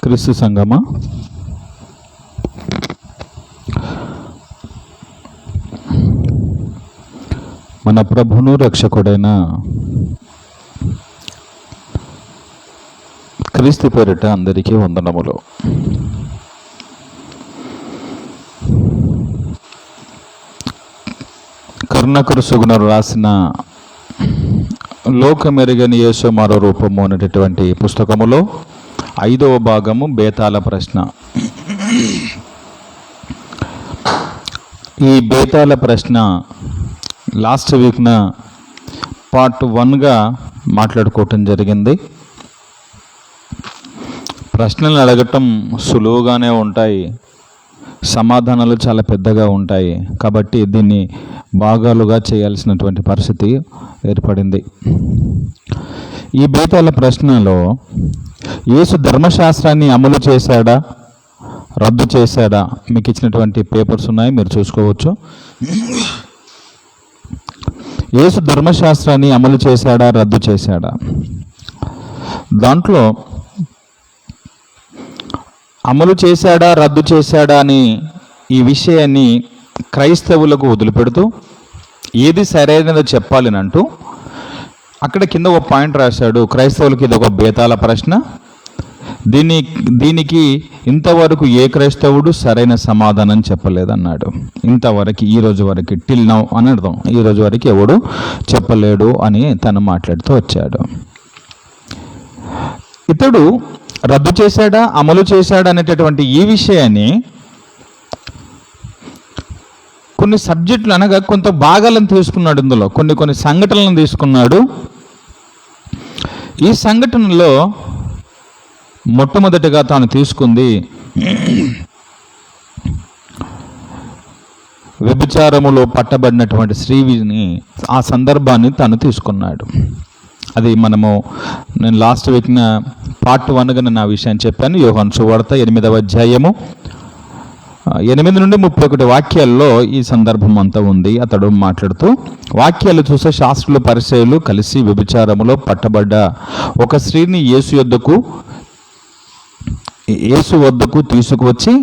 క్రీస్తు సంగమా, మన ప్రభువును రక్షకుడైన క్రీస్తు పేరిట అందరికీ వందనములు. కరుణాకర సుగుణరు రాసిన లోకమెరుగని యేసు మరో రూపము అనేటటువంటి పుస్తకములో 5వ భాగము బేతాళ ప్రశ్న. ఈ బేతాళ ప్రశ్న లాస్ట్ వీక్న పార్ట్ 1గా మాట్లాడుకోవటం జరిగింది. ప్రశ్నలు అడగటం సులువుగానే ఉంటాయి, సమాధానాలు చాలా పెద్దగా ఉంటాయి. కాబట్టి దీన్ని భాగాలుగా చేయాల్సినటువంటి పరిస్థితి ఏర్పడింది. ఈ బేతాళ ప్రశ్నలో యేసు ధర్మశాస్త్రాన్ని అమలు చేశాడా, రద్దు చేశాడా? మీకు ఇచ్చినటువంటి పేపర్స్ ఉన్నాయి, మీరు చూసుకోవచ్చు. యేసు ధర్మశాస్త్రాన్ని అమలు చేశాడా, రద్దు చేశాడా? దాంట్లో అమలు చేశాడా, రద్దు చేశాడా అని ఈ విషయాన్ని క్రైస్తవులకు వదిలిపెడుతూ ఏది సరైనదో చెప్పాలని అంటూ అక్కడ కింద ఒక పాయింట్ రాశాడు. క్రైస్తవులకి ఇది ఒక బేతాళ ప్రశ్న, దీనికి ఇంతవరకు ఏ క్రైస్తవుడు సరైన సమాధానం చెప్పలేదన్నాడు. ఇంతవరకు, ఈ రోజు వరకు, టిల్ నౌ అని అర్థం, ఈ రోజు వరకు ఎవడు చెప్పలేడు అని తను మాట్లాడుతూ వచ్చాడు. ఇతడు రద్దు చేశాడా, అమలు చేశాడా అనేటటువంటి ఈ విషయాన్ని కొన్ని సబ్జెక్టులు అనగా కొంత భాగాలను తీసుకున్నాడు. ఇందులో కొన్ని సంఘటనలను తీసుకున్నాడు. ఈ సంఘటనలో మొట్టమొదటిగా తాను తీసుకుంది వ్యభిచారములో పట్టబడినటువంటి స్త్రీని, ఆ సందర్భాన్ని తాను తీసుకున్నాడు. అది నేను లాస్ట్ వీక్న పార్ట్ 1గా నేను ఆ విషయాన్ని చెప్పాను. యోహాను సువార్త 8వ అధ్యాయము 8 నుండి 31 వాక్యాల్లో ఈ సందర్భం అంతా ఉంది. అతడు మాట్లాడుతూ వాక్యాలు చూసే శాస్త్రులు, పరిసయ్యులు కలిసి వ్యభిచారములో పట్టబడ్డ ఒక స్త్రీని యేసు వద్దకు తీసుకువచ్చి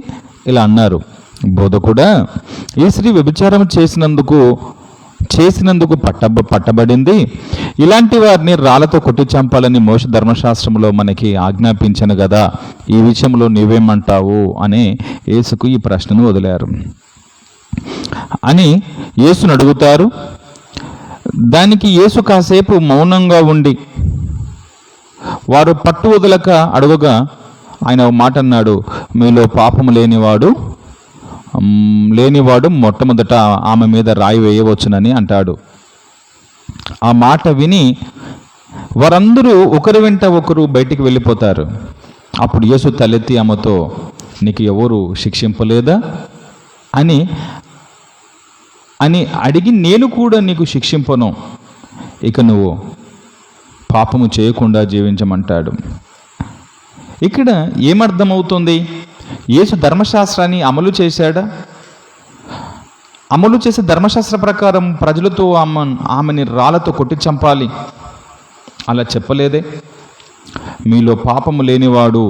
ఇలా అన్నారు, బోధకుడా, ఈ స్త్రీ వ్యభిచారం చేసినందుకు పట్టబడింది. ఇలాంటి వారిని రాళ్లతో కొట్టి చంపాలని మోషే ధర్మశాస్త్రంలో మనకి ఆజ్ఞాపించను కదా, ఈ విషయంలో నీవేమంటావు అని యేసుకు ఈ ప్రశ్నను వదిలారు అని యేసును అడుగుతారు. దానికి యేసు కాసేపు మౌనంగా ఉండి వారు పట్టు వదలక అడుగగా ఆయన ఒక మాట అన్నాడు, మీలో పాపము లేనివాడు మొట్టమొదట ఆమె మీద రాయి వేయవచ్చునని అంటాడు. ఆ మాట విని వారందరూ ఒకరి వెంట ఒకరు బయటికి వెళ్ళిపోతారు. అప్పుడు యేసు తలెత్తి ఆమెతో, నీకు ఎవరు శిక్షింపలేదా అని అడిగి, నేను కూడా నీకు శిక్షింపను, ఇక నువ్వు పాపము చేయకుండా జీవించమంటాడు. ఇక్కడ ఏమర్థమవుతుంది? యేసు ధర్మశాస్త్రాన్ని అమలు చేశాడా? అమలు చేసే ధర్మశాస్త్ర ప్రకారం ప్రజలతో ఆమెని రాళ్లతో కొట్టి చంపాలి అలా చెప్పలేదే. మీలో పాపము లేనివాడు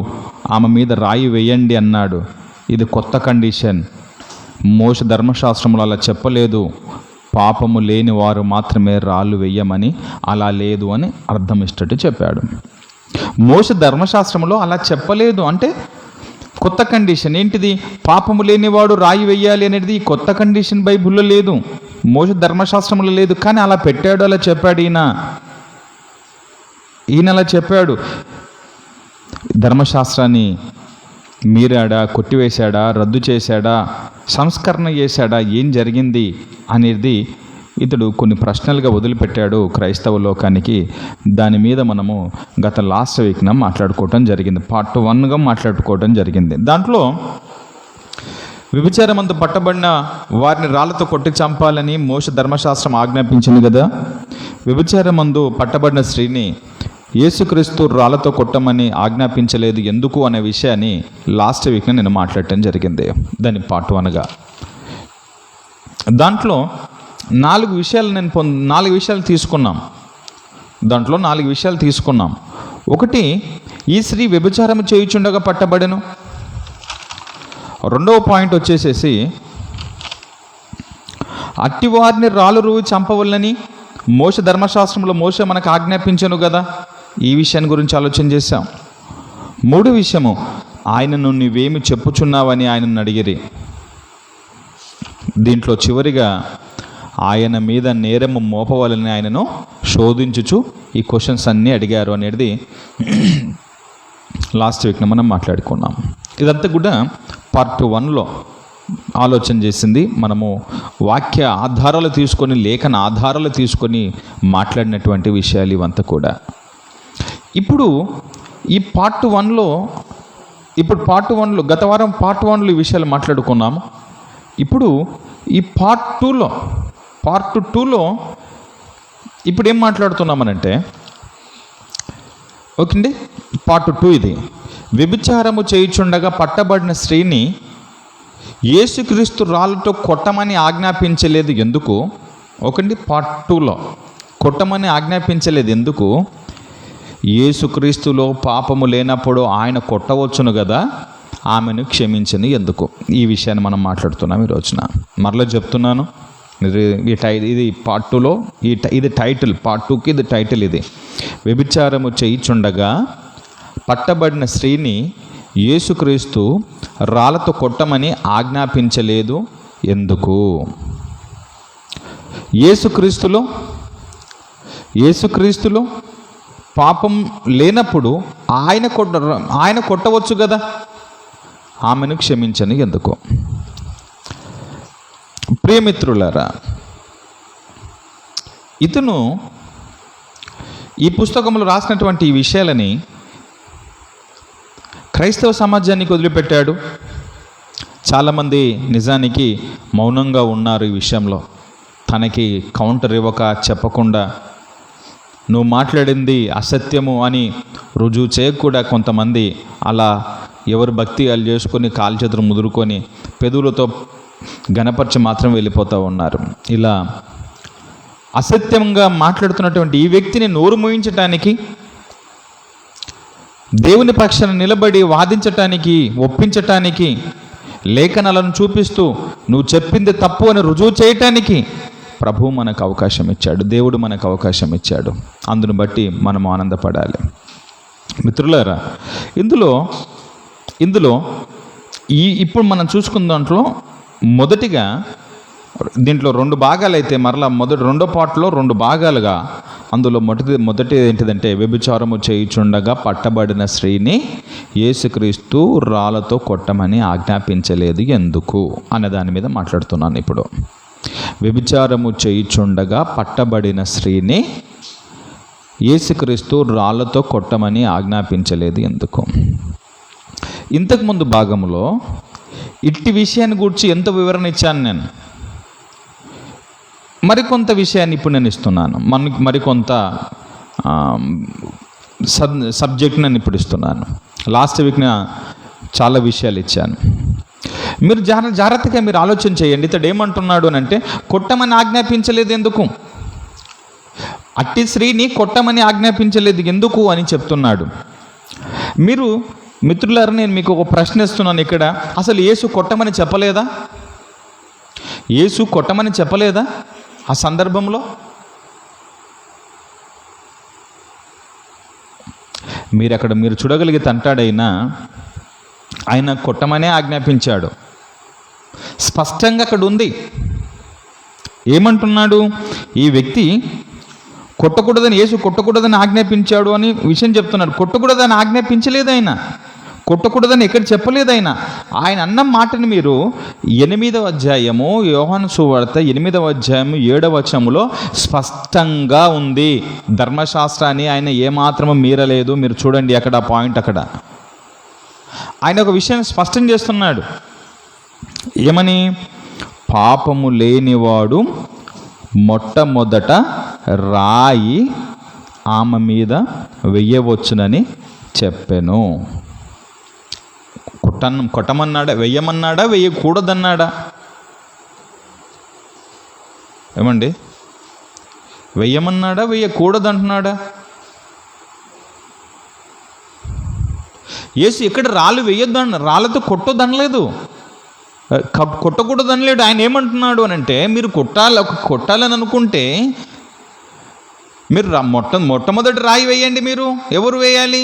ఆమె మీద రాయి వేయండి అన్నాడు. ఇది కొత్త కండిషన్. మోషే ధర్మశాస్త్రంలో అలా చెప్పలేదు. పాపము లేని వారు మాత్రమే రాళ్ళు వేయమని, అలా లేదు అని అర్థం ఇష్టట్టు చెప్పాడు. మోషే ధర్మశాస్త్రంలో అలా చెప్పలేదు అంటే కొత్త కండిషన్ ఏంటిది? పాపము లేనివాడు రాయి వేయాలి అనేది కొత్త కండిషన్ బైబిల్లో లేదు, మోషే ధర్మశాస్త్రంలో లేదు. కానీ అలా పెట్టాడు, అలా చెప్పాడు ఈయన అలా చెప్పాడు. ధర్మశాస్త్రాన్ని మీరాడా, కొట్టివేశాడా, రద్దు చేశాడా, సంస్కరణ చేశాడా, ఏం జరిగింది అనేది ఇతడు కొన్ని ప్రశ్నలుగా వదిలిపెట్టాడు క్రైస్తవ లోకానికి. దాని మీద మనము గత లాస్ట్ వీక్న మాట్లాడుకోవటం జరిగింది, పార్ట్ 1గా మాట్లాడుకోవటం జరిగింది. దాంట్లో వ్యభిచారమందు పట్టబడిన వారిని రాళ్లతో కొట్టి చంపాలని మోషే ధర్మశాస్త్రం ఆజ్ఞాపించింది కదా. వ్యభిచారమందు పట్టబడిన స్త్రీని యేసుక్రీస్తు రాళ్లతో కొట్టమని ఆజ్ఞాపించలేదు ఎందుకు అనే విషయాన్ని లాస్ట్ వీక్న నేను మాట్లాడటం జరిగింది, దాని పార్ట్ 1గా. దాంట్లో 4 విషయాలు తీసుకున్నాం. దాంట్లో 4 విషయాలు తీసుకున్నాం. ఒకటి, ఈ స్త్రీ వ్యభిచారము చేయుచుండగా పట్టబడెను. రెండవ పాయింట్ వచ్చేసేసి, అట్టివారిని రాళ్ళు రువి చంపవల్లని మోషే ధర్మశాస్త్రంలో మోషే మనకు ఆజ్ఞాపించను కదా, ఈ విషయాన్ని గురించి ఆలోచన చేశాం. మూడో విషయము, ఆయనను నువ్వేమి చెప్పుచున్నావని ఆయనను అడిగిరి. దీంట్లో చివరిగా ఆయన మీద నేరము మోపవాలని ఆయనను శోధించుచు ఈ క్వశ్చన్స్ అన్నీ అడిగారు అనేది లాస్ట్ వీక్న మనం మాట్లాడుకున్నాం. ఇదంతా కూడా పార్ట్ 1లో ఆలోచన చేసింది. మనము వాక్య ఆధారాలు తీసుకొని, లేఖన ఆధారాలు తీసుకొని మాట్లాడినటువంటి విషయాలు ఇవంతా కూడా. ఇప్పుడు ఈ పార్ట్ 1లో గత వారం పార్ట్ 1లో ఈ విషయాలు మాట్లాడుకున్నాము. ఇప్పుడు ఈ పార్ట్ 2లో ఇప్పుడు ఏం మాట్లాడుతున్నామనంటే, ఓకే అండి, పార్ట్ 2 ఇది. వ్యభిచారము చేయుచుండగా పట్టబడిన స్త్రీని యేసుక్రీస్తు రాళ్ళతో కొట్టమని ఆజ్ఞాపించలేదు ఎందుకు? ఓకండి, పార్ట్ 2లో కొట్టమని ఆజ్ఞాపించలేదు ఎందుకు? యేసుక్రీస్తులో పాపము లేనప్పుడు ఆయన కొట్టవచ్చును కదా, ఆమెను క్షమించని ఎందుకు? ఈ విషయాన్ని మనం మాట్లాడుతున్నాం ఈ రోజున. మరలా చెప్తున్నాను, ఇది పార్ట్ 2లో ఇది టైటిల్, పార్ట్ 2కి ఇది టైటిల్. ఇది వ్యభిచారము చేయుచుండగా పట్టబడిన స్త్రీని యేసుక్రీస్తు రాళ్ళతో కొట్టమని ఆజ్ఞాపించలేదు ఎందుకు? యేసుక్రీస్తులో పాపం లేనప్పుడు ఆయన కొట్టవచ్చు కదా, ఆమెను క్షమించని ఎందుకు? ప్రియమిత్రులారా, ఇతను ఈ పుస్తకంలో రాసినటువంటి ఈ విషయాలని క్రైస్తవ సమాజానికి వదిలిపెట్టాడు. చాలామంది నిజానికి మౌనంగా ఉన్నారు ఈ విషయంలో. తనకి కౌంటర్ ఇవ్వక, చెప్పకుండా, నువ్వు మాట్లాడింది అసత్యము అని రుజువు చేయకుండా కొంతమంది అలా ఎవరు భక్తి వాళ్ళు చేసుకొని కాలు చేతులు ముదురుకొని పెదవులతో గణపరిచి మాత్రం వెళ్ళిపోతూ ఉన్నారు. ఇలా అసత్యంగా మాట్లాడుతున్నటువంటి ఈ వ్యక్తిని నోరు మోయించటానికి, దేవుని పక్షాన నిలబడి వాదించటానికి, ఒప్పించటానికి, లేఖనాలను చూపిస్తూ నువ్వు చెప్పింది తప్పు అని రుజువు చేయటానికి ప్రభువు మనకు అవకాశం ఇచ్చాడు, దేవుడు మనకు అవకాశం ఇచ్చాడు. అందును బట్టి మనం ఆనందపడాలి. మిత్రులారా, ఇందులో ఇప్పుడు మనం చూసుకున్న దాంట్లో మొదటిగా దీంట్లో 2 భాగాలు అయితే, మరలా రెండో పార్ట్లో 2 భాగాలుగా. అందులో మొదటి ఏంటిదంటే, వ్యభిచారము చేయుచుండగా పట్టబడిన స్త్రీని యేసుక్రీస్తు రాళ్ళతో కొట్టమని ఆజ్ఞాపించలేదు ఎందుకు అనే దాని మీద మాట్లాడుతున్నాను. ఇప్పుడు వ్యభిచారము చేయుచుండగా పట్టబడిన స్త్రీని యేసుక్రీస్తు రాళ్ళతో కొట్టమని ఆజ్ఞాపించలేదు ఎందుకు? ఇంతకుముందు భాగంలో ఇట్టి విషయాన్ని గురించి ఎంత వివరణ ఇచ్చాను నేను. మరికొంత విషయాన్ని ఇప్పుడు నేను ఇస్తున్నాను. మరికొంత సబ్జెక్ట్ నేను ఇప్పుడు ఇస్తున్నాను. లాస్ట్ వీక్ చాలా విషయాలు ఇచ్చాను. మీరు జాగ్రత్తగా మీరు ఆలోచన చేయండి. ఇతడు ఏమంటున్నాడు అని అంటే, కొట్టమని ఆజ్ఞాపించలేదు ఎందుకు, అట్టి స్త్రీని కొట్టమని ఆజ్ఞాపించలేదు ఎందుకు అని చెప్తున్నాడు. మీరు మిత్రులారా, నేను మీకు ఒక ప్రశ్న ఇస్తున్నాను ఇక్కడ. అసలు యేసు కొట్టమని చెప్పలేదా? యేసు కొట్టమని చెప్పలేదా ఆ సందర్భంలో? మీరు చూడగలిగితే అంటాడైనా ఆయన కొట్టమనే ఆజ్ఞాపించాడు. స్పష్టంగా అక్కడ ఉంది. ఏమంటున్నాడు? ఈ వ్యక్తి కొట్టకూడదని, యేసు కొట్టకూడదని ఆజ్ఞాపించాడు అని విషయం చెప్తున్నాడు. కొట్టకూడదని ఆజ్ఞాపించలేదు ఆయన, కొట్టకూడదని ఎక్కడ చెప్పలేదు ఆయన. ఆయన అన్న మాటని మీరు 8వ అధ్యాయము యోహాను సువార్త 8వ అధ్యాయము 7వ వచనములో స్పష్టంగా ఉంది. ధర్మశాస్త్రాన్ని ఆయన ఏమాత్రము మీరలేదు. మీరు చూడండి అక్కడ పాయింట్. అక్కడ ఆయన ఒక విషయాన్ని స్పష్టం చేస్తున్నాడు. ఏమని? పాపము లేనివాడు మొట్టమొదట రాయి ఆమె మీద వెయ్యవచ్చునని చెప్పెను. కొట్టమన్నాడా? వెయ్యమన్నాడా? వెయ్యకూడదన్నాడా? ఏమండి? వెయ్యమన్నాడా? వెయ్యకూడదంటున్నాడా? యేసు ఎక్కడ రాళ్ళు వేయొద్దు, రాళ్ళతో కొట్టొద్దు అనలేదు, కొట్టకూడదు అనలేడు. ఆయన ఏమంటున్నాడు అని అంటే, మీరు కొట్టాలని అనుకుంటే మీరు మొట్టమొదటి రాయి వేయండి. మీరు ఎవరు వేయాలి?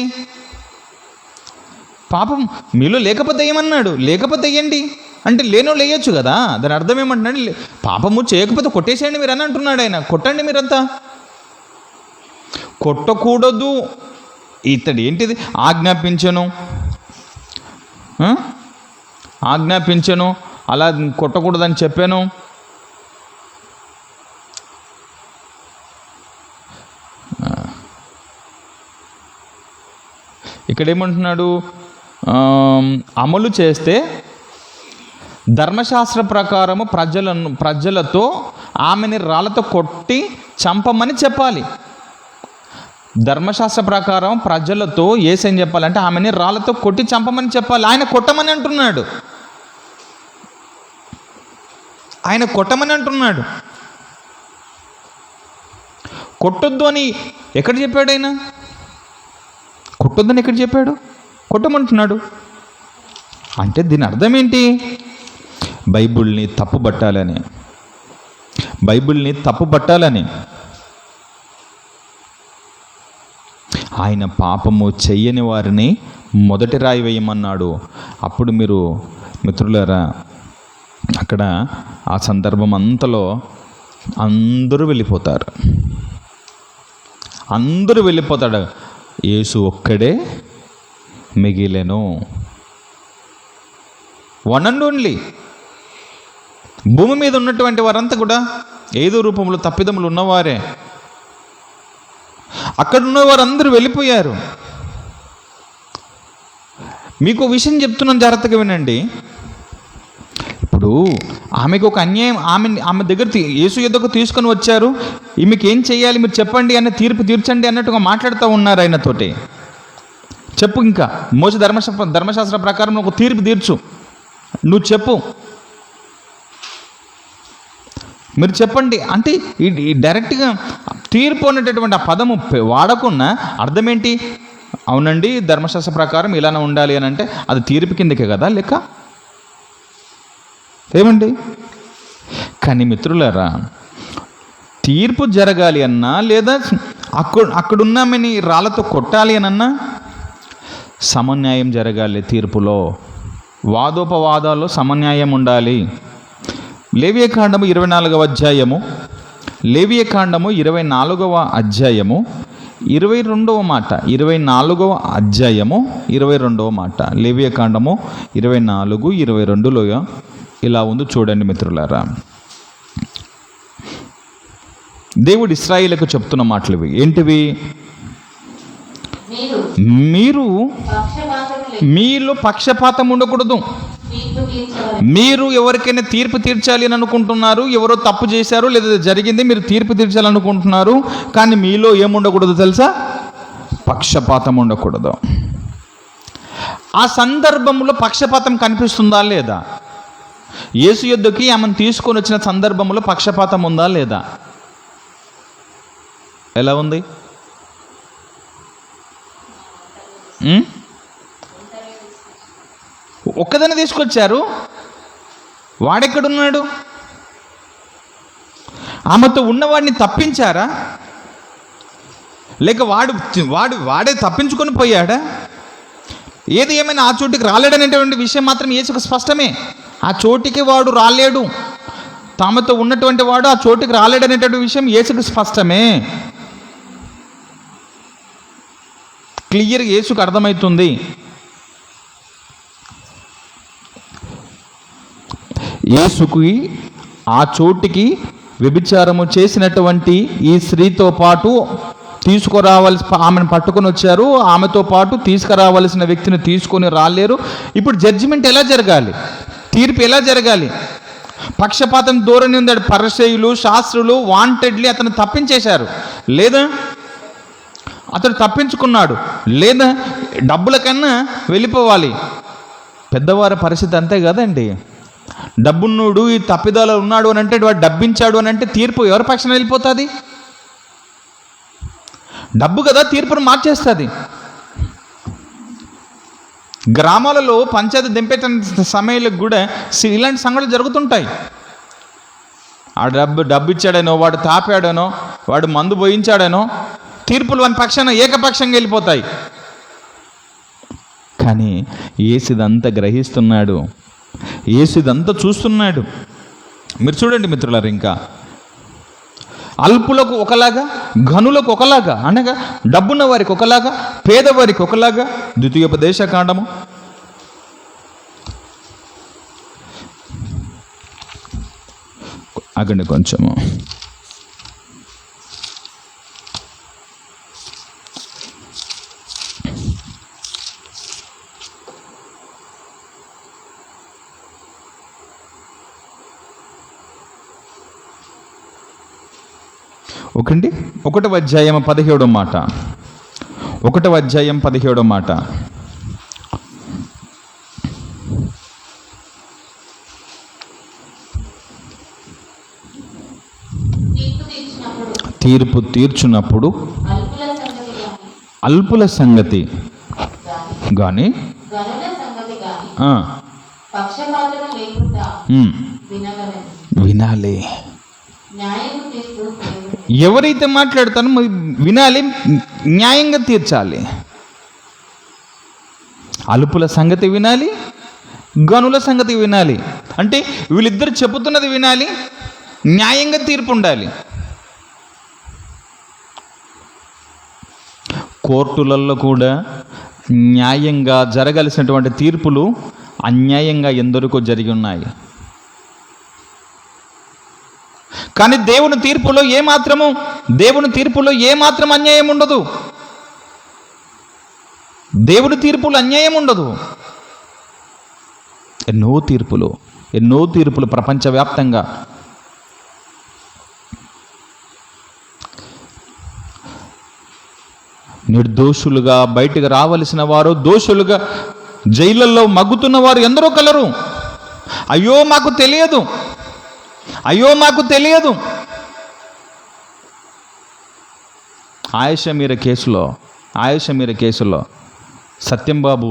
పాపం మీలో లేకపోతే ఏమన్నాడు? లేకపోతే వేయండి అంటే లేనో లేయొచ్చు కదా. దాని అర్థం ఏమంటున్నాడు? పాపము చేయకపోతే కొట్టేసేయండి మీరు అని అంటున్నాడు ఆయన. కొట్టండి మీరంతా. కొట్టకూడదు ఇతడు ఏంటిది? ఆజ్ఞాపించను అలా కొట్టకూడదని చెప్పాను. ఇక్కడ ఏమంటున్నాడు? అమలు చేస్తే ధర్మశాస్త్ర ప్రకారము ప్రజలతో ఆమెని రాళ్ళతో కొట్టి చంపమని చెప్పాలి. ధర్మశాస్త్ర ప్రకారం ప్రజలతో ఏసేం చెప్పాలంటే ఆమెని రాళ్ళతో కొట్టి చంపమని చెప్పాలి. ఆయన కొట్టమని అంటున్నాడు. కొట్టొద్దు అని ఎక్కడ చెప్పాడు ఆయన? కొట్టొద్దని ఎక్కడ చెప్పాడు? కొట్టమంటున్నాడు. అంటే దీని అర్థం ఏంటి? బైబిల్ని తప్పుపట్టాలని. ఆయన పాపము చెయ్యని వారిని మొదటి రాయి వేయమన్నాడు. అప్పుడు మీరు మిత్రులారా, అక్కడ ఆ సందర్భం అంతలో అందరూ వెళ్ళిపోతారు. యేసు ఒక్కడే మిగిలెను. One and only. భూమి మీద ఉన్నటువంటి వారంతా కూడా ఏదో రూపంలో తప్పిదములు ఉన్నవారే. అక్కడ ఉన్నవారు అందరూ వెళ్ళిపోయారు. మీకు విషయం చెప్తున్నాను, జాగ్రత్తగా వినండి. ఇప్పుడు ఆమెకు ఒక అన్యాయం, ఆమె దగ్గర యేసు యొద్దకు తీసుకొని వచ్చారు. ఈమెకి ఏం చేయాలి మీరు చెప్పండి అని, తీర్పు తీర్చండి అన్నట్టుగా మాట్లాడుతూ ఉన్నారు ఆయనతోటి. చెప్పు, ఇంకా మోసే ధర్మశాస్త్ర ప్రకారం ఒక తీర్పు తీర్చు, నువ్వు చెప్పు, మీరు చెప్పండి అంటే ఈ డైరెక్ట్గా తీర్పు అనేటటువంటి ఆ పదము వాడకుండా అర్థం ఏంటి? అవునండి, ధర్మశాస్త్ర ప్రకారం ఇలానే ఉండాలి అని అంటే అది తీర్పు కిందకే కదా లెక్క. ఏమండి? కానీ మిత్రులారా, తీర్పు జరగాలి అన్నా లేదా అక్కడున్నామని రాళ్ళతో కొట్టాలి అనన్నా సమన్యాయం జరగాలి. తీర్పులో వాదోపవాదాల్లో సమన్యాయం ఉండాలి. లేవియకాండము 24వ అధ్యాయము 24వ అధ్యాయము 22వ మాట, 24వ అధ్యాయము 22వ మాట, లేవియకాండము 24:22లో ఇలా ఉంది, చూడండి మిత్రులారా. దేవుడు ఇశ్రాయేలుకు చెప్తున్న మాటలు ఇవి. ఏంటివి? మీలో పక్షపాతం ఉండకూడదు. మీరు ఎవరికైనా తీర్పు తీర్చాలి అని అనుకుంటున్నారు, ఎవరో తప్పు చేశారు లేదా జరిగింది, మీరు తీర్పు తీర్చాలనుకుంటున్నారు, కానీ మీలో ఏముండకూడదు తెలుసా? పక్షపాతం ఉండకూడదు. ఆ సందర్భంలో పక్షపాతం కనిపిస్తుందా లేదా? యేసు యొద్దకి ఆమెను తీసుకొని వచ్చిన సందర్భంలో పక్షపాతం ఉందా లేదా? ఎలా ఉంది? ఒక్కదాన్ని తీసుకొచ్చారు, వాడెక్కడున్నాడు? ఆమెతో ఉన్నవాడిని తప్పించారా? లేక వాడే తప్పించుకొని పోయాడా? ఏది ఏమైనా ఆ చోటికి రాలేడనేటువంటి విషయం మాత్రం యేసుకు స్పష్టమే. ఆ చోటికి వాడు రాలేడు, తామతో ఉన్నటువంటి వాడు ఆ చోటికి రాలేడనేటువంటి విషయం యేసుకు స్పష్టమే. క్లియర్గా యేసుకు అర్థమవుతుంది. యేసుకి ఆ చోటికి వ్యభిచారము చేసినటువంటి ఈ స్త్రీతో పాటు ఆమెను పట్టుకొని వచ్చారు, ఆమెతో పాటు తీసుకురావాల్సిన వ్యక్తిని తీసుకొని రాలేరు. ఇప్పుడు జడ్జిమెంట్ ఎలా జరగాలి? తీర్పు ఎలా జరగాలి? పక్షపాతం ధోరణి ఉంది. పరిసయ్యులు, శాస్త్రులు వాంటెడ్లీ అతను తప్పించేశారు, లేదా అతడు తప్పించుకున్నాడు, లేదా డబ్బుల కన్నా వెళ్ళిపోవాలి. పెద్దవారి పరిస్థితి అంతే కదండి. డబ్బున్నోడు ఈ తప్పిదాలు ఉన్నాడు అని అంటే, వాడు డబ్బించాడు అని అంటే తీర్పు ఎవరి పక్షాన వెళ్ళిపోతుంది? డబ్బు కదా తీర్పును మార్చేస్తుంది. గ్రామాలలో పంచాయతీ దింపే సమయాలకు కూడా ఇలాంటి సంఘటనలు జరుగుతుంటాయి. ఆ డబ్బు ఇచ్చాడనో, వాడు తాపాడనో, వాడు మందు పోయించాడనో తీర్పులు వాని పక్షాన ఏకపక్షంగా వెళ్ళిపోతాయి. కానీ యేసు ఇదంతా గ్రహిస్తున్నాడు, యేసు ఇదంతా చూస్తున్నాడు. మీరు చూడండి మిత్రులారు, ఇంకా అల్పులకు ఒకలాగా, ఘనులకు ఒకలాగా, అనగా డబ్బున్న వారికి ఒకలాగా, పేదవారికి ఒకలాగా. ద్వితీయోపదేశకాండము 1వ అధ్యాయం 17వ మాట. 1వ అధ్యాయం 17వ మాట. తీర్పు తీర్చున్నప్పుడు అల్పుల సంగతి కానీ వినాలి. ఎవరైతే మాట్లాడతానో వినాలి, న్యాయంగా తీర్చాలి. అల్పుల సంగతి వినాలి, గనుల సంగతి వినాలి. అంటే వీళ్ళిద్దరు చెబుతున్నది వినాలి, న్యాయంగా తీర్పు ఉండాలి. కోర్టులలో కూడా న్యాయంగా జరగాల్సినటువంటి తీర్పులు అన్యాయంగా ఎందరికో జరిగి ఉన్నాయి. కానీ దేవుని తీర్పులో ఏమాత్రం అన్యాయం ఉండదు. దేవుని తీర్పులు అన్యాయం ఉండదు. ఎన్నో తీర్పులు ప్రపంచవ్యాప్తంగా. నిర్దోషులుగా బయటకు రావలసిన వారు దోషులుగా జైళ్ళల్లో మగ్గుతున్న వారు ఎందరో కలరు. అయ్యో మాకు తెలియదు. ఆయేషా మీర కేసులో సత్యంబాబు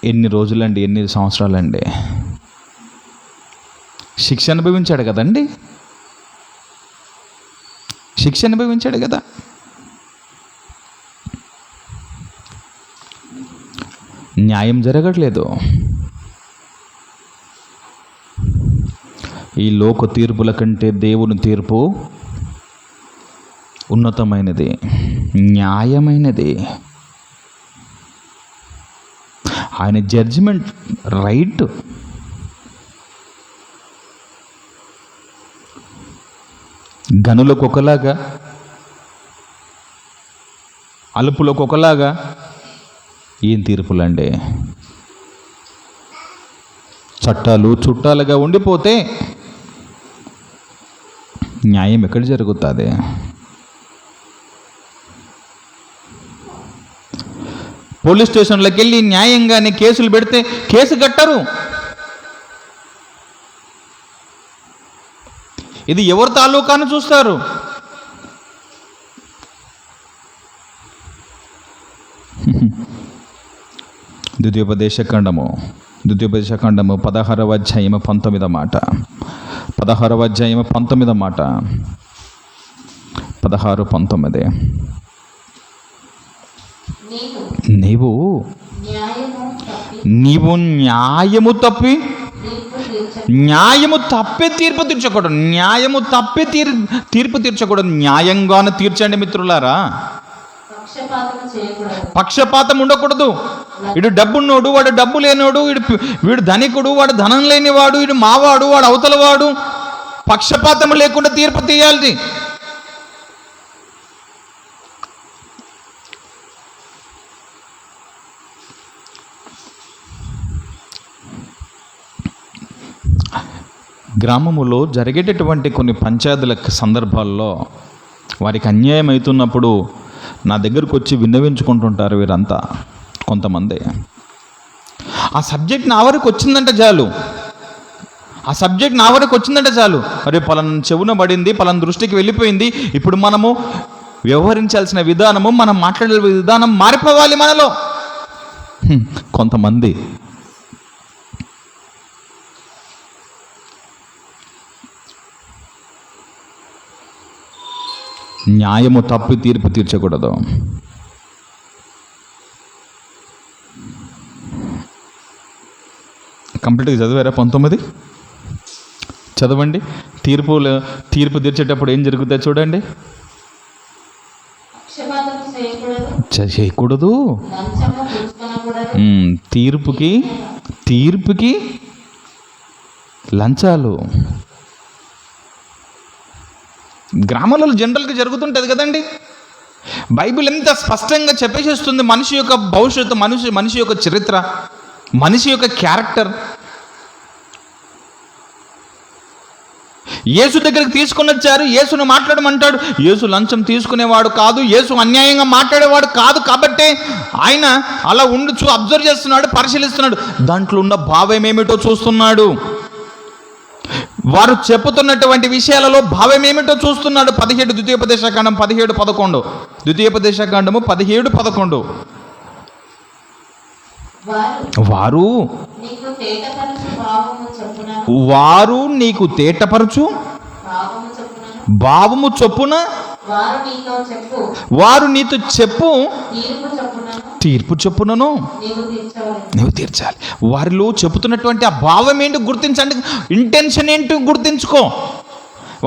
ఎన్ని రోజులండి, ఎన్ని సంవత్సరాలండి శిక్ష అనుభవించాడు కదండి. కదా. న్యాయం జరగట్లేదు. ఈ లోక తీర్పుల కంటే దేవుని తీర్పు ఉన్నతమైనది, న్యాయమైనది. ఆయన జడ్జిమెంట్ రైట్. గనులకు ఒకలాగా, అలుపులకు ఒకలాగా. ఏం తీర్పులండి! చట్టాలు చుట్టాలుగా ఉండిపోతే న్యాయం ఎక్కడ జరుగుతుంది? పోలీస్ స్టేషన్లోకి వెళ్ళి న్యాయంగానే కేసులు పెడితే కేసు కట్టరు. ఇది ఎవరి తాలూకాను చూస్తారు. ద్వితీయోపదేశకాండము 16వ అధ్యాయం 19వ మాట. 16వ అధ్యాయం 19వ మాట. 16-19. నీవు న్యాయము తప్పి తీర్పు తీర్చకూడదు. తీర్పు తీర్చకూడదు. న్యాయంగాను తీర్చండి మిత్రులారా. పక్షపాతం ఉండకూడదు. వీడు డబ్బున్నోడు, వాడు డబ్బు లేనోడు, వీడు ధనికుడు, వాడు ధనం లేనివాడు, వీడు మావాడు, వాడు అవతలవాడు. పక్షపాతం లేకుండా తీర్పు తీయాలి. గ్రామములో జరిగేటటువంటి కొన్ని పంచాయతీల సందర్భాల్లో వారికి అన్యాయం అవుతున్నప్పుడు నా దగ్గరకు వచ్చి విన్నవించుకుంటుంటారు వీరంతా. కొంతమంది ఆ సబ్జెక్ట్ నా వరకు వచ్చిందంటే చాలు, అరే పలానా చెవున పడింది, పలానా దృష్టికి వెళ్ళిపోయింది, ఇప్పుడు మనము వ్యవహరించాల్సిన విధానము, మనం మాట్లాడే విధానం మారిపోవాలి మనలో. కొంతమంది. న్యాయము తప్పి తీర్పు తీర్చకూడదు. కంప్లీట్గా చదివారా 19? చదవండి. తీర్పు తీర్చేటప్పుడు ఏం జరుగుతుందో చూడండి. చేయకూడదు. తీర్పుకి లంచాలు గ్రామాలలో జనరల్గా జరుగుతుంటుంది కదండి. బైబిల్ ఎంత స్పష్టంగా చెప్పేసేస్తుంది మనిషి యొక్క భవిష్యత్తు, మనిషి యొక్క చరిత్ర, మనిషి యొక్క క్యారెక్టర్. యేసు దగ్గరికి తీసుకుని వచ్చారు, యేసును మాట్లాడమంటాడు. యేసు లంచం తీసుకునేవాడు కాదు, యేసు అన్యాయంగా మాట్లాడేవాడు కాదు. కాబట్టే ఆయన అలా అబ్జర్వ్ చేస్తున్నాడు, పరిశీలిస్తున్నాడు. దాంట్లో ఉన్న భావం ఏమిటో చూస్తున్నాడు. వారు చెప్పుతున్నటువంటి విషయాలలో భావం ఏమిటో చూస్తున్నాడు. 17 ద్వితీయోపదేశకాండం 17:11. ద్వితీయోపదేశకాండము 17:11. వారు నీకు తేటపరచు భావము చొప్పున వారు నీతో చెప్పు తీర్పు చొప్పునను నువ్వు తీర్చాలి. వారిలో చెబుతున్నటువంటి ఆ భావం ఏంటి గుర్తించండి, ఇంటెన్షన్ ఏంటి గుర్తించుకో.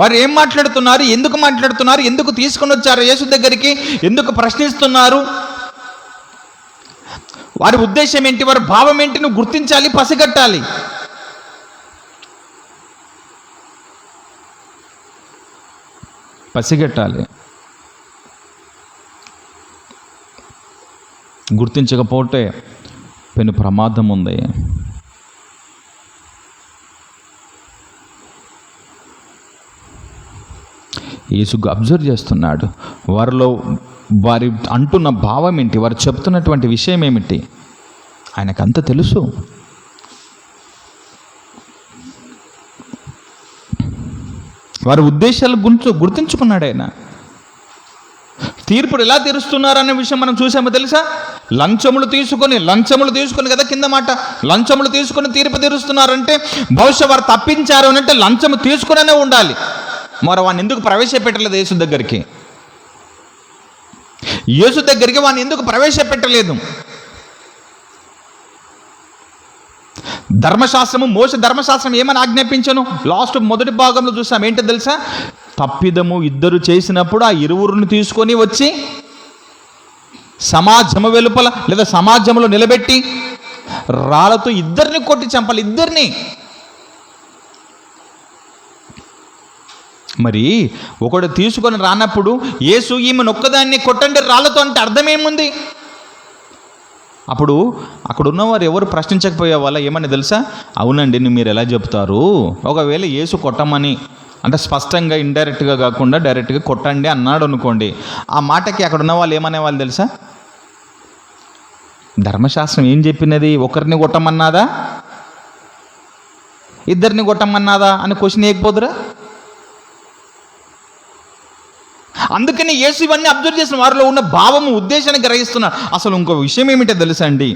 వారు ఏం మాట్లాడుతున్నారు, ఎందుకు మాట్లాడుతున్నారు, ఎందుకు తీసుకొని వచ్చారు యేసు దగ్గరికి, ఎందుకు ప్రశ్నిస్తున్నారు, వారి ఉద్దేశం ఏంటి, వారి భావం ఏంటి నువ్వు గుర్తించాలి, పసిగట్టాలి. గుర్తించకపోతే పెను ప్రమాదం ఉంది. యేసు అబ్జర్వ్ చేస్తున్నాడు. వారి అంటున్న భావం ఏంటి, వారు చెప్తున్నటువంటి విషయం ఏమిటి, ఆయనకంత తెలుసు. వారి ఉద్దేశాలు గుర్తించుకున్నాడు ఆయన. తీర్పుడు ఎలా తీరుస్తున్నారనే విషయం మనం చూసామో తెలుసా? లంచములు తీసుకొని కదా కింద మాట, లంచములు తీసుకొని తీర్పు తీరుస్తున్నారంటే బహుశా వారు తప్పించారు అని అంటే లంచము తీసుకునే ఉండాలి. మరి వాడిని ఎందుకు ప్రవేశపెట్టలేదు యేసు దగ్గరికి వాడిని ఎందుకు ప్రవేశపెట్టలేదు? మోషే ధర్మశాస్త్రం ఏమని ఆజ్ఞాపించను? లాస్ట్ మొదటి భాగంలో చూసాం. ఏంటో తెలుసా? తప్పిదము ఇద్దరు చేసినప్పుడు ఆ ఇరువురిని తీసుకొని వచ్చి సమాజము వెలుపల లేదా సమాజంలో నిలబెట్టి రాళ్ళతో ఇద్దరిని కొట్టి చంపాలి, ఇద్దరిని. మరి ఒకడు తీసుకొని రానప్పుడు యేసు ఈమె నొక్కదాన్ని కొట్టండి రాళ్ళతో అంటే అర్థమేముంది? అప్పుడు అక్కడ ఉన్నవారు ఎవరు ప్రశ్నించకపోయే వాళ్ళ ఏమని తెలుసా? అవునండి మీరు ఎలా చెప్తారు? ఒకవేళ యేసు కొట్టమని అంటే స్పష్టంగా ఇండైరెక్ట్గా కాకుండా డైరెక్ట్గా కొట్టండి అన్నాడు అనుకోండి, ఆ మాటకి అక్కడ ఉన్న వాళ్ళు ఏమనేవాళ్ళు తెలుసా? ధర్మశాస్త్రం ఏం చెప్పినది? ఒకరిని కొట్టమన్నాదా, ఇద్దరిని కొట్టమన్నాదా అని క్వశ్చన్ వేయకపోదురా? అందుకని యేసు ఇవన్నీ అబ్జర్వ్ చేసిన వారిలో ఉన్న భావము ఉద్దేశాన్ని గ్రహిస్తున్నారు. అసలు ఇంకో విషయం ఏమిటో తెలుసా అండి?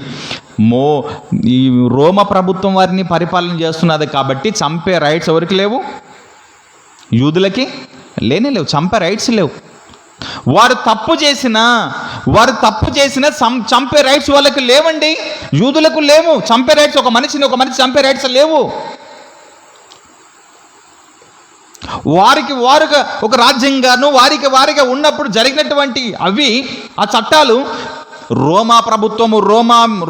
ఈ రోమ ప్రభుత్వం వారిని పరిపాలన చేస్తున్నది కాబట్టి చంపే రైట్స్ ఎవరికి లేవు? యూదులకి లేవు, చంపే రైట్స్ లేవు. వారు తప్పు చేసిన చంపే రైట్స్ వాళ్ళకి లేవండి, యూదులకు లేవు. చంపే రైట్స్ ఒక మనిషి చంపే రైట్స్ లేవు. వారికి వారుగా ఒక రాజ్యంగాను వారిగా ఉన్నప్పుడు జరిగినటువంటి ఆ చట్టాలు రోమా ప్రభుత్వము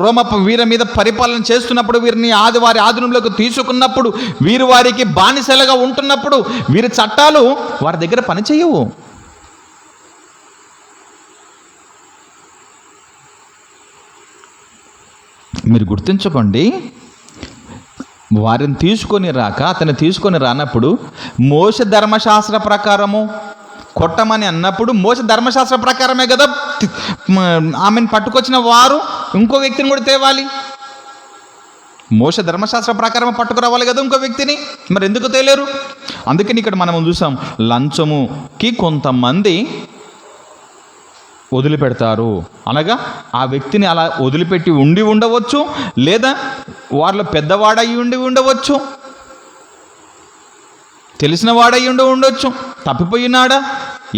రోమ వీరి మీద పరిపాలన చేస్తున్నప్పుడు వీరిని వారి ఆధీనంలోకి తీసుకున్నప్పుడు వీరు వారికి బానిసలుగా ఉంటున్నప్పుడు వీరి చట్టాలు వారి దగ్గర పనిచేయవు. మీరు గుర్తుంచుకోండి, వారిని అతన్ని తీసుకొని రానప్పుడు మోషే ధర్మశాస్త్ర ప్రకారము కొట్టమని అన్నప్పుడు మోషే ధర్మశాస్త్ర ప్రకారమే కదా ఆమెను పట్టుకొచ్చిన వారు ఇంకో వ్యక్తిని కూడా తేవాలి. మోషే ధర్మశాస్త్ర ప్రకారం పట్టుకురావాలి కదా ఇంకో వ్యక్తిని, మరి ఎందుకు తేలేరు? అందుకని ఇక్కడ మనం చూసాం, లంచముకి కొంతమంది వదిలిపెడతారు. అనగా ఆ వ్యక్తిని అలా వదిలిపెట్టి ఉండవచ్చు, లేదా వారిలో పెద్దవాడై ఉండవచ్చు, తెలిసిన వాడై ఉండవచ్చు, తప్పిపోయినాడా,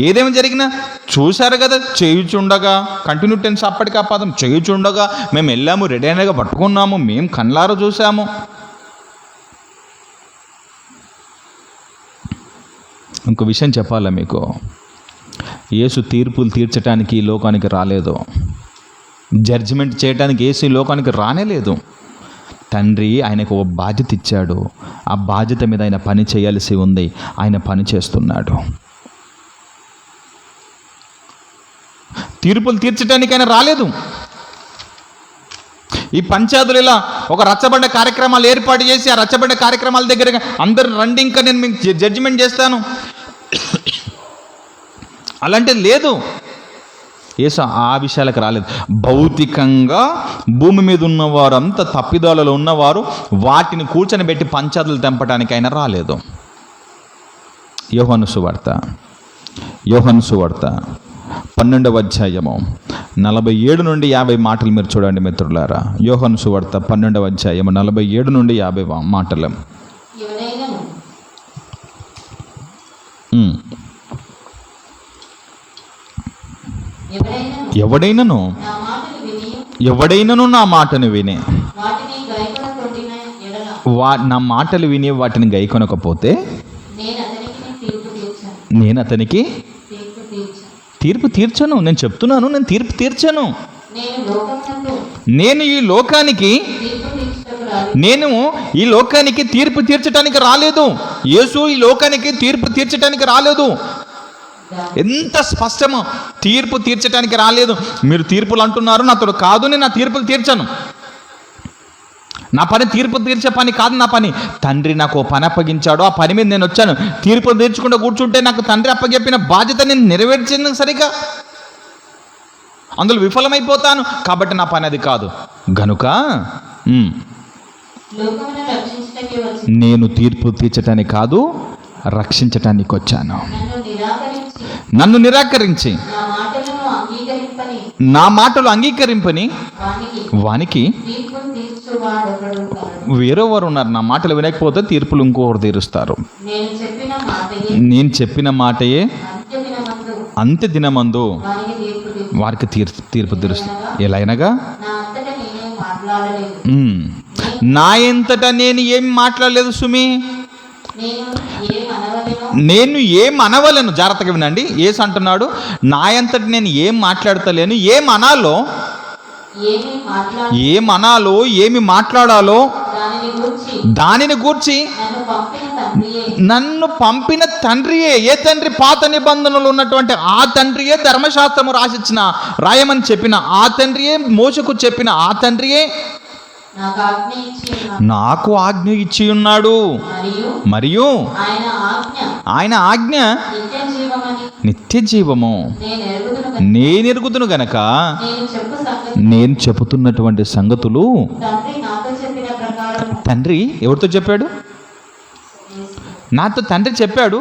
ఏదేమి జరిగినా చూశారు కదా, చేయుచుండగా, కంటిన్యూ టెన్స్ అప్పటికి ఆ పదం, చేయుచుండగా మేము వెళ్ళాము, రెడీ అయినగా పట్టుకున్నాము, మేము కళ్ళారా చూసాము. ఇంకో విషయం చెప్పాలా మీకు, యేసు తీర్పులు తీర్చడానికి ఈ లోకానికి రాలేదు, జడ్జిమెంట్ చేయడానికి యేసు ఈ లోకానికి రానేలేదు. తండ్రి ఆయనకు ఒక బాధ్యత ఇచ్చాడు, ఆ బాధ్యత మీద ఆయన పని చేయాల్సి ఉంది, ఆయన పని చేస్తున్నాడు. తీర్పులు తీర్చడానికి ఆయన రాలేదు. ఈ పంచాదులు ఇలా ఒక రచ్చబండ కార్యక్రమాలు ఏర్పాటు చేసి, ఆ రచ్చబండ కార్యక్రమాల దగ్గర అందరు రండి, ఇంకా నేను మీకు జడ్జిమెంట్ చేస్తాను అలాంటి లేదు. యేసు ఆ విషయాలకు రాలేదు. భౌతికంగా భూమి మీద ఉన్నవారంతా, తప్పిదాలలో ఉన్నవారు, వాటిని కూర్చొని పెట్టి పంచాదులు తెంపడానికి ఆయన రాలేదు. యోహాను సువార్త 12వ అధ్యాయము 47 నుండి 50 మాటలు మీరు చూడండి మిత్రులారా. యోహాను సువార్త 12వ అధ్యాయము 47 నుండి 50 మాటలు. ఎవడైనను నా మాటను విని నా మాటలు విని వాటిని గైకొనకపోతే నేను అతనికి తీర్పు తీర్చను. నేను చెప్తున్నాను, నేను తీర్పు తీర్చను. నేను ఈ లోకానికి తీర్పు తీర్చడానికి రాలేదు. యేసు ఈ లోకానికి తీర్పు తీర్చడానికి రాలేదు. ఎంత స్పష్టమో, తీర్పు తీర్చడానికి రాలేదు. మీరు తీర్పులు అంటున్నారు, నాతో కాదు, నేను నా తీర్పులు తీర్చను. నా పని తీర్పు తీర్చే పని కాదు. నా పని, తండ్రి నాకు పని అప్పగించాడు, ఆ పని మీద నేను వచ్చాను. తీర్పు తీర్చకుండా కూర్చుంటే నాకు తండ్రి అప్పచెప్పిన బాధ్యత నేను నెరవేర్చిన సరిగా అందులో విఫలమైపోతాను. కాబట్టి నా పని అది కాదు. గనుక నేను తీర్పు తీర్చటానికి కాదు, రక్షించటానికి వచ్చాను. నన్ను నిరాకరించి నా మాటలు అంగీకరింపని వానికి వేరేవారు ఉన్నారు. నా మాటలు వినకపోతే తీర్పులు ఇంకొకరు తీరుస్తారు. నేను చెప్పిన మాటయే అంత్య దినమందు వారికి తీర్పు తీరుస్తారు. ఎలాగనగా నా ఎంతటా నేను ఏం మాట్లాడలేదు సుమి. నేను ఏం అనవలను, జాగ్రత్తగా వినండి. యేసు అంటున్నాడు, నా అంతటి నేను ఏం మాట్లాడతలేను, ఏమి మాట్లాడాలో దానిని గూర్చి నన్ను పంపిన తండ్రియే. ఏ తండ్రి? పాత నిబంధనలు ఉన్నటువంటి ఆ తండ్రియే, ధర్మశాస్త్రము రాయమని చెప్పిన ఆ తండ్రియే, మోషకు చెప్పిన ఆ తండ్రియే నాకు ఆజ్ఞ ఇచ్చి ఉన్నాడు. మరియు ఆయన ఆజ్ఞ నిత్య జీవము. నేనెరుగుదును గనక నేను చెబుతున్నటువంటి సంగతులు తండ్రి ఎవరితో చెప్పాడు? నాతో తండ్రి చెప్పాడు.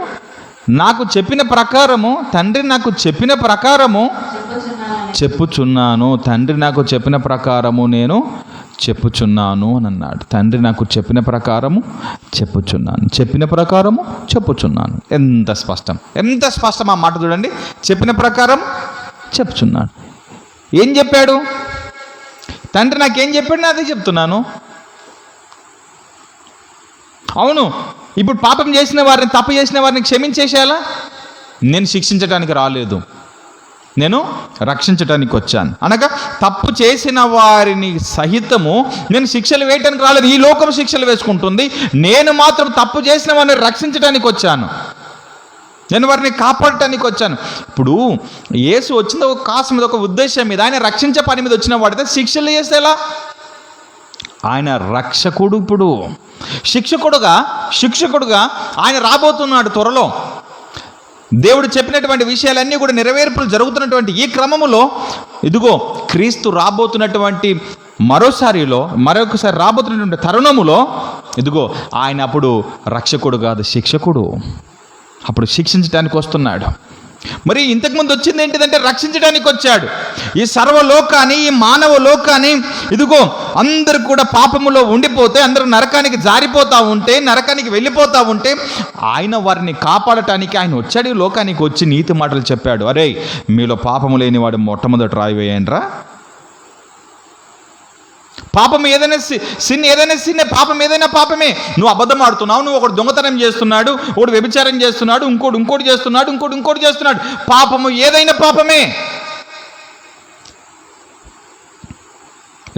నాకు చెప్పిన ప్రకారము, తండ్రి నాకు చెప్పిన ప్రకారము చెప్పుచున్నాను. తండ్రి నాకు చెప్పిన ప్రకారము నేను చెప్పుచున్నాను అని అన్నాడు. తండ్రి నాకు చెప్పిన ప్రకారము చెప్పుచున్నాను. ఎంత స్పష్టం ఆ మాట చూడండి. చెప్పిన ప్రకారం చెప్పుచున్నాను. ఏం చెప్పాడు తండ్రి? నాకేం చెప్పాడు? నేను అదే చెప్తున్నాను. అవును, ఇప్పుడు పాపం చేసిన వారిని, తప్పు చేసిన వారిని క్షమించేసేయాలా? నేను శిక్షించడానికి రాలేదు, నేను రక్షించడానికి వచ్చాను. అనగా తప్పు చేసిన వారిని సహితము నేను శిక్షలు వేయటానికి రాలేదు. ఈ లోకం శిక్షలు వేసుకుంటుంది, నేను మాత్రం తప్పు చేసిన వారిని రక్షించడానికి వచ్చాను. నేను వారిని కాపాడటానికి వచ్చాను. ఇప్పుడు యేసు వచ్చింది ఒక కాసు మీద, ఒక ఉద్దేశం మీద. ఆయన రక్షించే పని మీద వచ్చిన వాడితే శిక్షలు చేస్తే ఎలా? ఆయన రక్షకుడు. ఇప్పుడు శిక్షకుడుగా ఆయన రాబోతున్నాడు త్వరలో. దేవుడు చెప్పినటువంటి విషయాలన్నీ కూడా నెరవేర్పులు జరుగుతున్నటువంటి ఈ క్రమములో ఇదిగో క్రీస్తు రాబోతున్నటువంటి మరొకసారి రాబోతున్నటువంటి తరుణములో ఇదిగో ఆయన అప్పుడు రక్షకుడు కాదు, శిక్షకుడు. అప్పుడు శిక్షించడానికి వస్తున్నాడు. మరి ఇంతకుముందు వచ్చింది ఏంటిదంటే రక్షించడానికి వచ్చాడు. ఈ సర్వలోకాన్ని, ఈ మానవ లోకాన్ని, ఇదిగో అందరూ కూడా పాపములో ఉండిపోతే, అందరూ నరకానికి జారిపోతూ ఉంటే, నరకానికి వెళ్ళిపోతూ ఉంటే, ఆయన వారిని కాపాడటానికి ఆయన వచ్చాడు. ఈ లోకానికి వచ్చి నీతి మాటలు చెప్పాడు. అరే, మీలో పాపము లేని వాడు మొట్టమొదటి రాయి వేయండిరా. పాపం ఏదైనా సిన్, ఏదైనా సిన్నే. పాపం ఏదైనా పాపమే. నువ్వు అబద్ధం ఆడుతున్నావు, నువ్వు ఒకడు దొంగతనం చేస్తున్నాడు, ఒకడు వ్యభిచారం చేస్తున్నాడు, ఇంకోటి చేస్తున్నాడు, ఇంకోటి చేస్తున్నాడు. పాపము ఏదైనా పాపమే.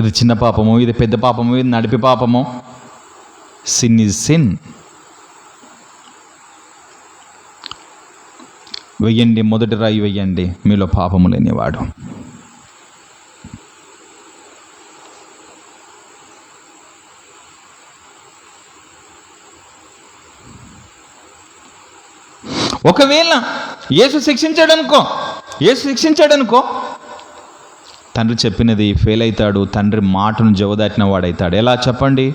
ఇది చిన్న పాపము, ఇది పెద్ద పాపము, ఇది నడిపి పాపము. Sin is sin. వెయ్యండి, మొదటి రాయి వెయ్యండి, మీలో పాపము లేనివాడు. ఒకవేళ యేసు శిక్షించాడనుకో, తండ్రి చెప్పినది ఫెయిల్ అవుతాడు. తండ్రి మాటను జవదాటిన వాడవుతాడు. ఎలా చెప్పండి?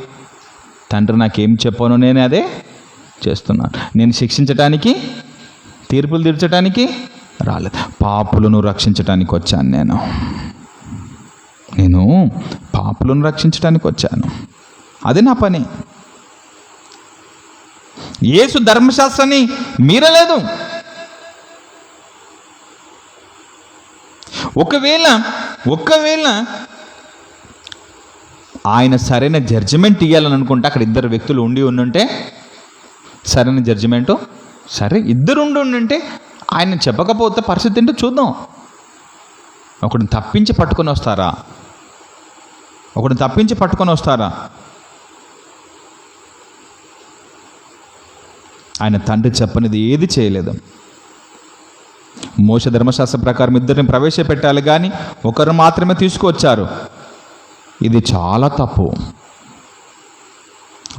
తండ్రి నాకేం చెప్పానో నేను అదే చేస్తున్నాను. నేను శిక్షించటానికి, తీర్పులు తీర్చడానికి రాలేదు, పాపులను రక్షించటానికి వచ్చాను. నేను పాపులను రక్షించటానికి వచ్చాను. అది నా పని. యేసు ధర్మశాస్త్రాన్ని మీరలేదు. ఒకవేళ ఆయన సరైన జడ్జిమెంట్ ఇవ్వాలని అనుకుంటే, అక్కడ ఇద్దరు వ్యక్తులు ఉండుంటే సరైన జడ్జిమెంటు, సరే ఇద్దరు ఉండుంటే ఆయన చెప్పకపోతే పరిస్థితి ఏంటో చూద్దాం. ఒకడిని తప్పించి పట్టుకొని వస్తారా? ఆయన తండ్రి చెప్పనిది ఏది చేయలేదు. మోషే ధర్మశాస్త్ర ప్రకారం ఇద్దరిని ప్రవేశపెట్టాలి, కానీ ఒకరు మాత్రమే తీసుకువచ్చారు. ఇది చాలా తప్పు.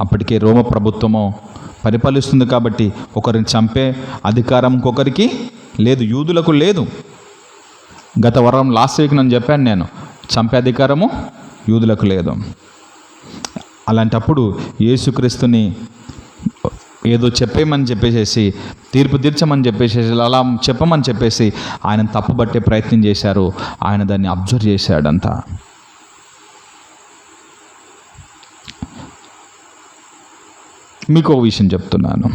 అప్పటికే రోమ ప్రభుత్వము పరిపాలిస్తుంది కాబట్టి ఒకరిని చంపే అధికారం ఇంకొకరికి లేదు, యూదులకు లేదు. గత వారం లాస్ట్ వీక్ నేను చెప్పాను, చంపే అధికారము యూదులకు లేదు. అలాంటప్పుడు యేసుక్రీస్తుని ఏదో చెప్పేయమని చెప్పేసి, తీర్పు తీర్చమని చెప్పేసి, అలా చెప్పమని చెప్పేసి ఆయన తప్పుబట్టే ప్రయత్నం చేశారు. ఆయన దాన్ని అబ్జర్వ్ చేశాడంతా. మీకు ఒక విషయం చెప్తున్నాను.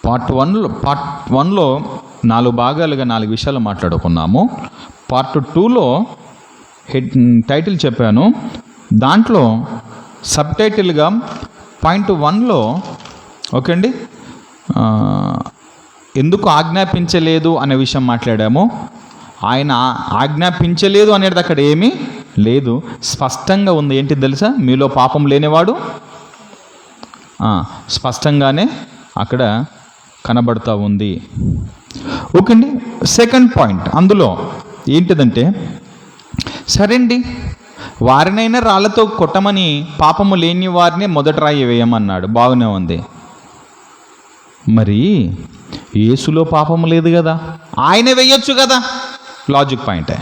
పార్ట్ వన్లో 4 భాగాలుగా 4 విషయాలు మాట్లాడుకున్నాము. పార్ట్ 2లో టైటిల్ చెప్పాను. దాంట్లో సబ్ టైటిల్గా పాయింట్ 1లో ఓకే అండి, ఎందుకు ఆజ్ఞాపించలేదు అనే విషయం మాట్లాడాము. ఆయన ఆజ్ఞాపించలేదు అనేది అక్కడ ఏమీ లేదు, స్పష్టంగా ఉంది. ఏంటి తెలుసా? మీలో పాపం లేనివాడు. స్పష్టంగానే అక్కడ కనబడుతూ ఉంది. ఓకే అండి. సెకండ్ పాయింట్ అందులో ఏంటిదంటే, సరే అండి, వారినైనా రాళ్లతో కొట్టమని పాపము లేని వారిని మొదటి రాయి వేయమన్నాడు, బాగానే ఉంది. మరి యేసులో పాపము లేదు కదా, ఆయన వేయొచ్చు కదా. లాజిక్ పాయింటే.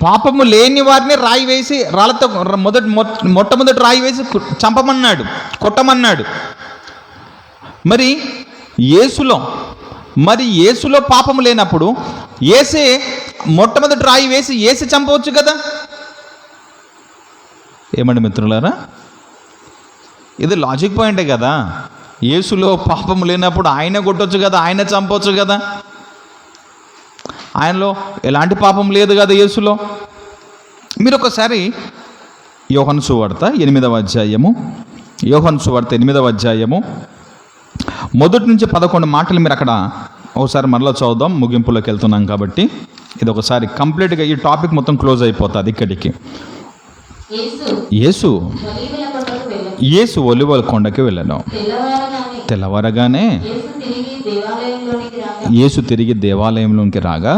పాపము లేని వారిని రాయి వేసి, రాళ్లతో మొట్టమొదటి రాయి వేసి చంపమన్నాడు, కొట్టమన్నాడు. మరి యేసులో పాపము లేనప్పుడు యేసే మొట్టమొదటి రాయి వేసి యేసు చంపవచ్చు కదా. ఏమండి మిత్రులారా, ఇది లాజిక్ పాయింటే కదా. యేసులో పాపం లేనప్పుడు ఆయన కొట్టొచ్చు కదా, ఆయన చంపవచ్చు కదా. ఆయనలో ఎలాంటి పాపం లేదు కదా యేసులో. మీరు ఒకసారి యోహాను సువార్త 8వ అధ్యాయము, మొదటి నుంచి 11 మాటలు మీరు అక్కడ ఒకసారి మరలా చదువుదాం. ముగింపులోకి వెళ్తున్నాం కాబట్టి ఇది ఒకసారి కంప్లీట్గా ఈ టాపిక్ మొత్తం క్లోజ్ అయిపోతుంది ఇక్కడికి. యేసు ఒలివల కొండకి వెళ్ళాను. తెల్లవారగానే యేసు తిరిగి దేవాలయంలోకి రాగా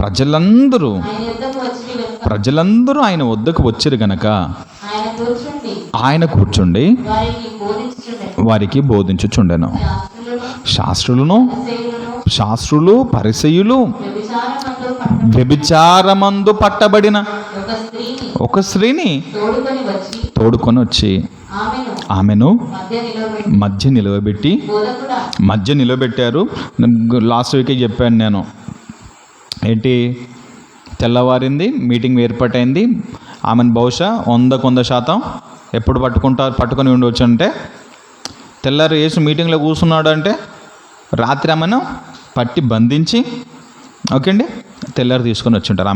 ప్రజలందరూ ఆయన వద్దకు వచ్చారు గనక ఆయన కూర్చుండి వారికి బోధించుచుండెను. శాస్త్రులు పరిసయ్యులు వ్యభిచారమందు పట్టబడిన ఒక స్త్రీని తోడుకొని వచ్చి ఆమెను మధ్య నిలవబెట్టి మధ్య నిలవబెట్టి బోధకుడా మధ్య నిలబెట్టారు. లాస్ట్ వీకే చెప్పాను నేను, ఏంటి, తెల్లవారింది, మీటింగ్ ఏర్పాటైంది. ఆమెను బహుశా 100% ఎప్పుడు పట్టుకొని ఉండవచ్చు అంటే, తెల్లారి యేసు మీటింగ్లో కూర్చున్నాడు అంటే రాత్రి ఆమెను పట్టి బంధించి, ఓకే అండి, తెల్లారి తీసుకొని వచ్చి ఉంటారు.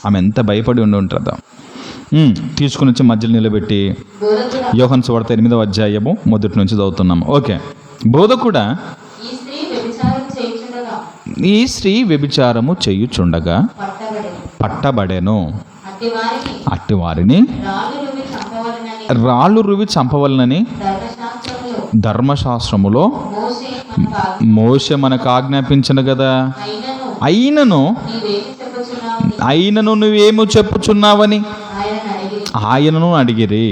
ఆమె ఎంత భయపడి ఉంటుందో, తీసుకుని వచ్చి మధ్యలో నిలబెట్టి, బోధకుడా యోహాను సువార్త 8వ అధ్యాయము మొదటి నుంచి చదువుతున్నాము. ఓకే, బోధకుడా ఈ స్త్రీ వ్యభిచారం చేయుచుండగా ఈ స్త్రీ వ్యభిచారము చేయుచుండగా పట్టబడెను. అట్టి వారిని రాళ్ళు రువి చంపవలనని ధర్మశాస్త్రములో మోషే మనకు ఆజ్ఞాపించను కదా. అయినను నువ్వేమో చెప్పుచున్నావని ఆయనను అడిగిరి.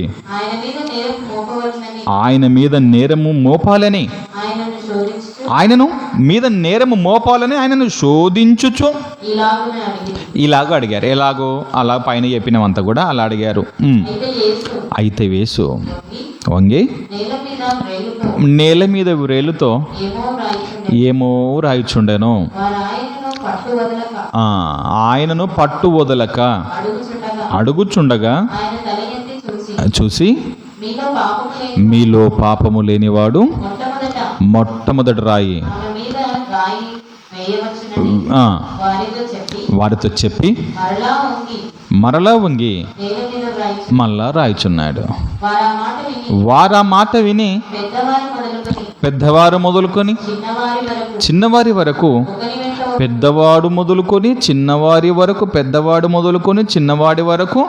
ఆయన మీద నేరము మోపాలని ఆయనను శోధించుచు ఇలాగ అడిగారు. ఎలాగో అలా పైన చెప్పినవంతా కూడా అలా అడిగారు. అయితే యేసు వంగి నేల మీద వ్రేలుతో ఏమో రాయిచుండెను. ఆయనను పట్టు వదలక అడుగుచుండగా చూసి, మీలో పాపము లేనివాడు మొట్టమొదటి రాయి వారితో చెప్పి మరలా వంగి మళ్ళా రాయిచున్నాడు. వారా మాట విని పెద్దవారు మొదలుకొని చిన్నవారి వరకు, పెద్దవాడు మొదలుకొని చిన్నవారి వరకు, పెద్దవాడు మొదలుకొని చిన్నవాడి వరకు